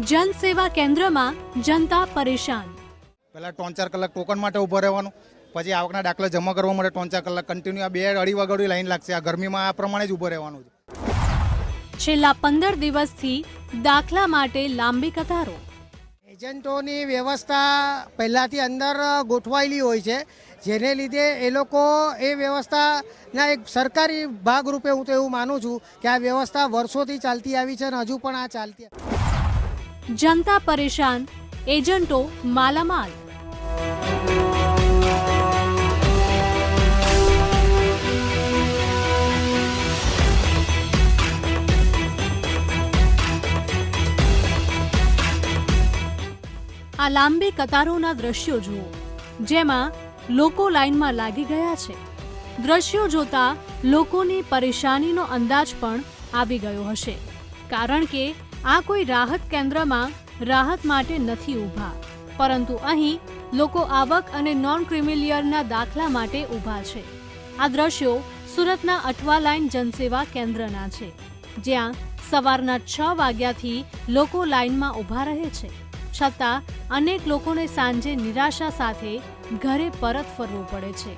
જનસેવા કેન્દ્રમાં જનતા પરેશાન. પહેલાં 3-4 કલાક ટોકન માટે ઊભો રહેવાનું, પછી આવકના દાખલા જમા કરવા માટે 3-4 કલાક કન્ટિન્યુ આ 2-2.5 વાગ્યાની લાઈન લાગશે. આ ગરમીમાં આ પ્રમાણે જ ઊભો રહેવાનું છે. છેલ્લા 15 દિવસથી દાખલા માટે લાંબી કતારો. એજન્ટોની વ્યવસ્થા પહેલાંથી અંદર ગોઠવાયેલી હોય છે, જેને લીધે એ લોકો એ વ્યવસ્થાના એક સરકારી ભાગરૂપે હું તો એવું માનું છું કે આ વ્યવસ્થા વર્ષોથી ચાલતી આવી છે અને હજુ પણ આ ચાલતી. જનતા પરેશાન, એજન્ટો માલામાલ. આ લાંબી કતારોના દ્રશ્યો જુઓ, જેમાં લોકો લાઈનમાં લાગી ગયા છે. દ્રશ્યો જોતા લોકોની પરેશાનીનો અંદાજ પણ આવી ગયો હશે, કારણ કે આ કોઈ રાહત કેન્દ્રમાં રાહત માટે નથી ઊભા, પરંતુ અહીં લોકો આવક અને નોન ક્રિમિલિયરના દાખલા માટે ઊભા છે. આ દ્રશ્યો સુરતના અઠવા લાઈન જનસેવા કેન્દ્રના છે, જ્યાં સવારના 6 વાગ્યાથી લોકો લાઈનમાં ઊભા રહે છે. છતાં અનેક લોકોને સાંજે નિરાશા સાથે ઘરે પરત ફરવું પડે છે.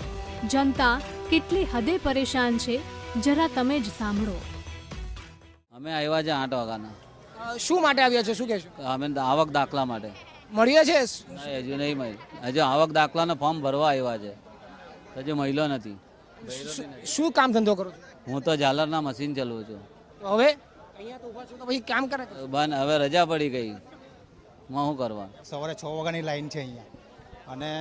જનતા કેટલી હદે પરેશાન છે, જરા તમે જ સાંભળો. અમે આવ્યા છે 8 વાગ્યાના. શું માટે આવ્યા છે, શું કહેશો? અમે આવક દાખલા માટે. મળ્યા છે? હજુ નહીં મળ્યું. હજુ આવક દાખલાના ફોર્મ ભરવા આવ્યા છે, હજુ મળ્યો નથી. શું કામ ધંધો કરો છો? હું તો ઝાલરના મશીન ચલાવું છું. હવે અહીંયા તો ઊભા છો તો પછી કામ કરે? બંધ, હવે રજા પડી ગઈ. માં શું કરવા? સવારે 6 વાગ્યાની લાઈન છે અહીંયા, અને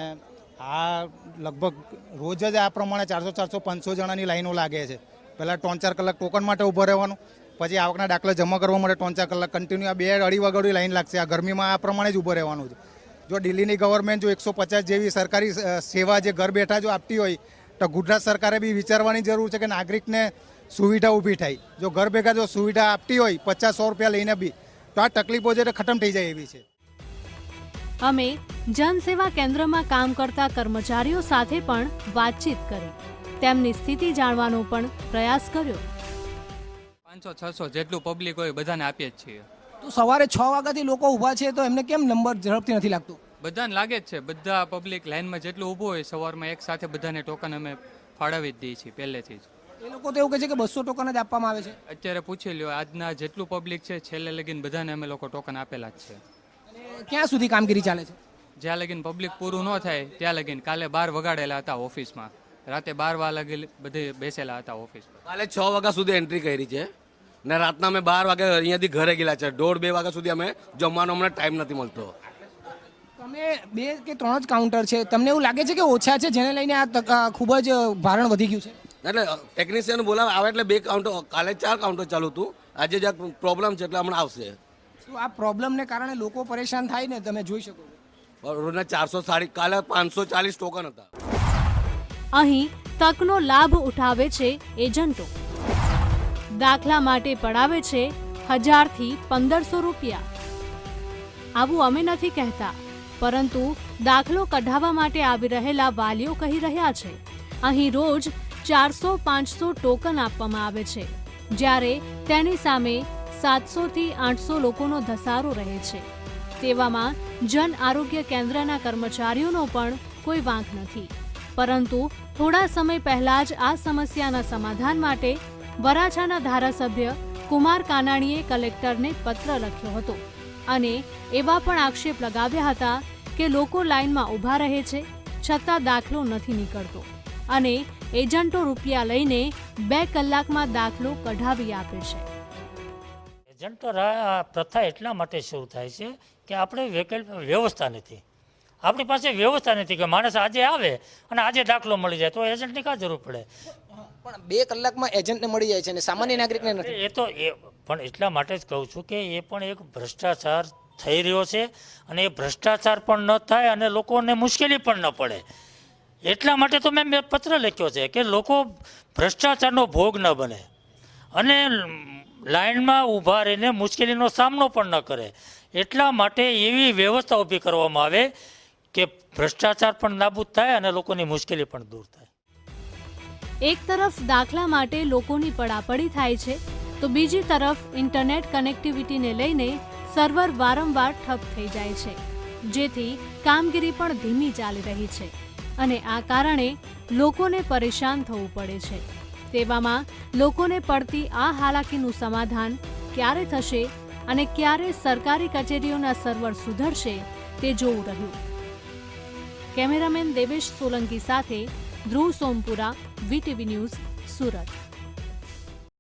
આ લગભગ રોજ જ આ પ્રમાણે 400-400-500 જણાની લાઈનો લાગે છે. પહેલાં 3-4 કલાક ટોકન માટે ઊભો રહેવાનું, પછી આવકના દાખલા જમા કરવા માટે 3-4 કલાક કન્ટિન્યુ આ 2-2.5 વાગ્યાની લાઈન લાગશે. આ ગરમીમાં આ પ્રમાણે જ ઊભો રહેવાનું છે. જો દિલ્હીની ગવર્મેન્ટ જો 150 જેવી સરકારી સેવા જે ઘર બેઠા જો આપતી હોય, તો ગુજરાત સરકારે બી વિચારવાની જરૂર છે કે નાગરિકને સુવિધા ઊભી થાય. જો ઘર ભેગા જો સુવિધા આપતી હોય 50-100 રૂપિયા લઈને બી, તો આ તકલીફો છે ખતમ થઈ જાય એવી છે. અમે જનસેવા કેન્દ્રમાં કામ કરતા કર્મચારીઓ સાથે પણ વાતચીત કરી, તેમની સ્થિતિ જાણવાનો પણ પ્રયાસ કર્યો. 500-600 જેટલું પબ્લિક હોય બધાને આપીએ જ છીએ. તો સવારે 6 વાગ્યાથી લોકો ઊભા છે, તો એમને કેમ નંબર ઝડપથી નથી લાગતો? બધાને લાગે જ છે. બધા પબ્લિક લાઈનમાં જેટલું ઊભું હોય સવારમાં એક સાથે બધાને ટોકન અમે ફાળવી જ દઈએ છીએ પહેલેથી જ. એ લોકો તો એવું કહે છે કે 200 ટોકન જ આપવામાં આવે છે. અત્યારે પૂછી લ્યો, આજના જેટલું પબ્લિક છે છેલ્લે લગીને બધાને અમે લોકો ટોકન આપેલા જ છે. ક્યાં સુધી કામગીરી ચાલે છે? જ્યાં લગીને પબ્લિક પૂરું ન થાય ત્યાં લગીને. કાલે 12 વગાડેલા હતા ઓફિસમાં, રાતે 12 વાગે બધે બેસેલા હતા ઓફિસમાં. કાલે 6 વાગ્યા સુધી એન્ટ્રી કરી છે ને રાતના અમે 12 વાગે અહીંયાથી ઘરે ગયેલા છે. 1:30-2 વાગ્યા સુધી અમે જમવાનો અમને ટાઈમ નથી મળતો. તમે 2 કે 3 જ કાઉન્ટર છે, તમને એવું લાગે છે કે ઓછા છે, જેને લઈને આ ખૂબ જ ભારણ વધી ગયું છે? એટલે ટેકનિશિયન બોલાવે આવે એટલે 2 કાઉન્ટર, કાલે 4 કાઉન્ટર ચાલુ હતું. આજે જ્યાં પ્રોબ્લેમ છે એટલે હમણાં આવશે. તો આ પ્રોબ્લેમને કારણે લોકો પરેશાન થાય ને, તમે જોઈ શકો. રોજના 400, કાલે 540 ટોકન હતા. અહીં તકનો લાભ ઉઠાવે છે એજન્ટો. દાખલા માટે પડાવે છે 1000 થી 1500 રૂપિયા. આવું અમે નથી કહેતા, પરંતુ દાખલો કઢાવવા માટે આવી રહેલા વાલીઓ કહી રહ્યા છે. અહીં રોજ 400-500 ટોકન આપવામાં આવે છે, જ્યારે તેની સામે 700 થી 800 લોકોનો ધસારો રહે છે. તેવામાં જન આરોગ્ય કેન્દ્રના કર્મચારીઓનો પણ કોઈ વાંક નથી. પરંતુ થોડા સમય પહેલા જ આ સમસ્યાના સમાધાન માટે વરાછાના ધારાસભ્ય કુમાર કાનાણીએ કલેક્ટરને પત્ર લખ્યો હતો અને એવા પણ આક્ષેપ લગાવ્યા હતા કે લોકો લાઈનમાં ઊભા રહે છે, છતાં દાખલો નથી નીકળતો અને એજન્ટો રૂપિયા લઈને 2 કલાકમાં દાખલો કઢાવી આપે છે. એજન્ટો પ્રથા એટલા માટે શરૂ થાય છે કે આપણે વ્યવસ્થા નથી. આપણી પાસે વ્યવસ્થા નથી કે માણસ આજે આવે અને આજે દાખલો મળી જાય, તો એજન્ટની કાં જરૂર પડે? પણ 2 કલાકમાં એજન્ટને મળી જાય છે અને સામાન્ય નાગરિકને નથી. એ તો પણ એટલા માટે જ કહું છું કે એ પણ એક ભ્રષ્ટાચાર થઈ રહ્યો છે, અને એ ભ્રષ્ટાચાર પણ ન થાય અને લોકોને મુશ્કેલી પણ ન પડે. એટલા માટે તો મેં પત્ર લખ્યો છે કે લોકો ભ્રષ્ટાચારનો ભોગ ન બને અને લાઈનમાં ઊભા રહીને મુશ્કેલીનો સામનો પણ ન કરે. એટલા માટે એવી વ્યવસ્થા ઊભી કરવામાં આવે કે ભ્રષ્ટાચાર પણ નાબૂદ થાય અને લોકોની મુશ્કેલી પણ દૂર થાય. એક તરફ દાખલા માટે લોકોની પડાપડી થાય છે, તો બીજી તરફ ઇન્ટરનેટ કનેક્ટિવિટીને લઈને સર્વર વારંવાર ઠપ થઈ જાય છે, જેથી કામગીરી પણ ધીમી ચાલી રહી છે અને આ કારણે લોકોને પરેશાન થવું પડે છે. તેવામાં લોકોને પડતી આ હાલાકીનું સમાધાન ક્યારે થશે અને ક્યારે સરકારી કચેરીઓના સર્વર સુધરશે તે જોવું રહ્યું. કેમેરામેન દેવેશ સોલંકી સાથે ધ્રુવ સોમપુરા, વીટીવી ન્યૂઝ, સુરત.